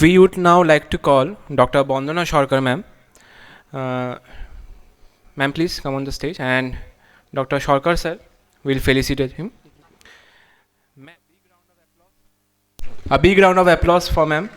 We would now like to call Dr. Bandana Sarkar ma'am. Ma'am, please come on the stage, and Dr. Sarkar sir will felicitate him. A big round of applause for ma'am.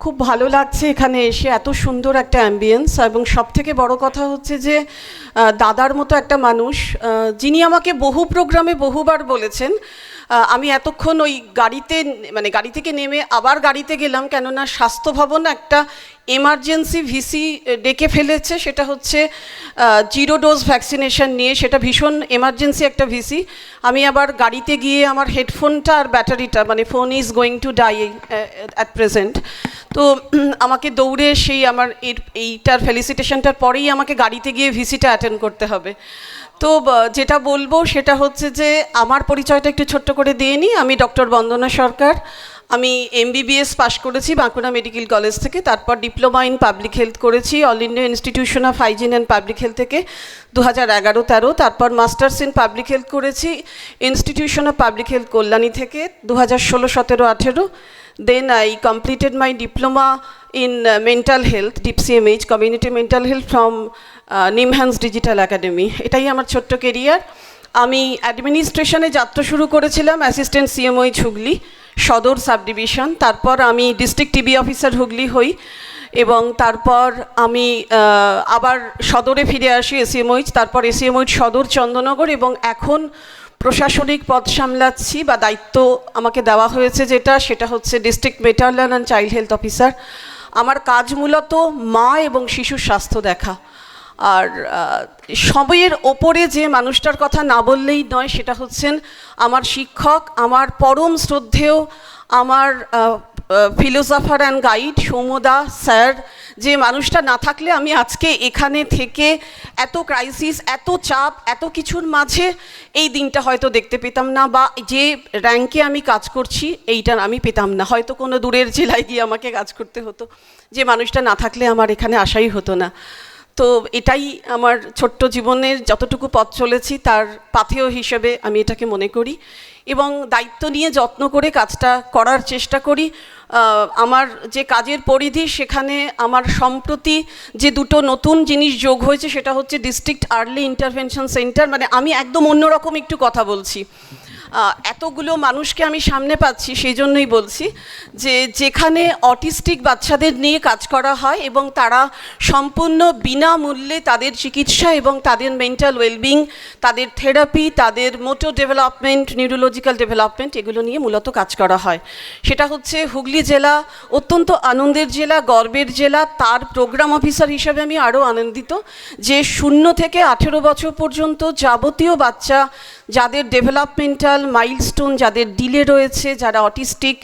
খুব ভালো লাগছে এখানে এসে, এত সুন্দর একটা ambience, এবং সবথেকে বড় কথা হচ্ছে যে দাদার মতো একটা মানুষ যিনি আমাকে বহু প্রোগ্রামে বহুবার বলেছেন। আমি এতক্ষণ ওই গাড়ি থেকে নেমে আবার গাড়িতে গেলাম, কেননা স্বাস্থ্য ভবন একটা এমার্জেন্সি ভিসি ডেকে ফেলেছে, সেটা হচ্ছে 0 ডোজ ভ্যাকসিনেশন নিয়ে, সেটা ভীষণ এমার্জেন্সি একটা ভিসি। আমি আবার গাড়িতে গিয়ে আমার হেডফোনটা আর ব্যাটারিটা, মানে phone is going to die at present, তো আমাকে দৌড়ে সেই আমার এইটার ফেলিসিটেশনটার পরেই আমাকে গাড়িতে গিয়ে ভিসিটা অ্যাটেন্ড করতে হবে। তো যেটা বলবো সেটা হচ্ছে যে আমার পরিচয়টা একটু ছোট্ট করে দিয়ে নিই। আমি ডক্টর বন্দনা সরকার। আমি MBBS পাশ করেছি বাঁকুড়া মেডিকেল কলেজ থেকে, তারপর ডিপ্লোমা ইন পাবলিক হেলথ করেছি all India institution of hygiene and public health থেকে 2011-13, তারপর মাস্টার্স ইন পাবলিক হেলথ করেছি institution of public health Kalyani থেকে 2016-17-18। Then I completed my diploma in mental health, DIPCMH, community mental health from NIMHANS digital academy. এটাই আমার ছোট্ট career. আমি অ্যাডমিনিস্ট্রেশনে যাত্রা শুরু করেছিলাম অ্যাসিস্ট্যান্ট CMOH হুগলি সদর সাব ডিভিশন, তারপর আমি ডিস্ট্রিক্ট TB অফিসার হুগলি হই, এবং তারপর আমি আবার সদরে ফিরে আসি SCMOH, তারপর SCMOH সদর চন্দননগর, এবং এখন প্রশাসনিক পদ সামলাচ্ছি বা দায়িত্ব আমাকে দেওয়া হয়েছে সেটা হচ্ছে district maternal and child health officer. আমার কাজ মূলত মা এবং শিশুর স্বাস্থ্য দেখা। আর সবের ওপরে যে মানুষটার কথা না বললেই নয় সেটা হচ্ছেন আমার শিক্ষক, আমার পরম শ্রদ্ধেয়, আমার ফিলোসফার অ্যান্ড গাইড সৌম্যদা স্যার। যে মানুষটা না থাকলে আমি আজকে এখানে থেকে এত ক্রাইসিস, এত চাপ, এত কিছুর মাঝে এই দিনটা হয়তো দেখতে পেতাম না, বা যে র্যাঙ্কে আমি কাজ করছি এইটা আমি পেতাম না, হয়তো কোনো দূরের জেলায় গিয়ে আমাকে কাজ করতে হতো। যে মানুষটা না থাকলে আমার এখানে আসাই হতো না। তো এটাই আমার ছোট্ট জীবনের যতটুকু পথ চলেছি তার পাথেয় হিসেবে আমি এটাকে মনে করি, এবং দায়িত্ব নিয়ে যত্ন করে কাজটা করার চেষ্টা করি। আমার যে কাজের পরিধি সেখানে আমার সম্প্রতি যে দুটো নতুন জিনিস যোগ হয়েছে সেটা হচ্ছে ডিস্ট্রিক্ট আর্লি ইন্টারভেনশন সেন্টার। মানে আমি একদম অন্যরকম একটু কথা বলছি, এতগুলো মানুষকে আমি সামনে পাচ্ছি, সেই জন্যই বলছি যে যেখানে অটিস্টিক বাচ্চাদের নিয়ে কাজ করা হয় এবং তারা সম্পূর্ণ বিনামূল্যে তাদের চিকিৎসা এবং তাদের মেন্টাল ওয়েলবিং, তাদের থেরাপি, তাদের মোটর ডেভেলপমেন্ট, নিউরোলজিক্যাল ডেভেলপমেন্ট, এগুলো নিয়ে মূলত কাজ করা হয়। সেটা হচ্ছে হুগলি জেলা অত্যন্ত আনন্দের জেলা, গর্বের জেলা। তার প্রোগ্রাম অফিসার হিসাবে আমি আরও আনন্দিত যে 0 থেকে 18 বছর পর্যন্ত যাবতীয় বাচ্চা যাদের ডেভেলপমেন্টাল মাইলস্টোন, যাদের ডিলে রয়েছে, যারা অটিস্টিক,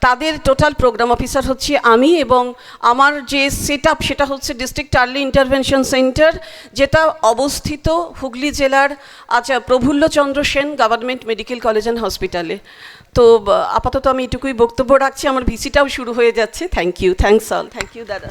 তাদের টোটাল প্রোগ্রাম অফিসার হচ্ছে আমি, এবং আমার যে সেটআপ সেটা হচ্ছে ডিস্ট্রিক্ট আর্লি ইন্টারভেনশন সেন্টার, যেটা অবস্থিত হুগলি জেলার Prafulla Chandra Sen government medical college and হসপিটালে। তো আপাতত আমি এটুকুই বক্তব্য রাখছি, আমার ভিসিটাও শুরু হয়ে যাচ্ছে। Thank you, thanks all, thank you দাদা।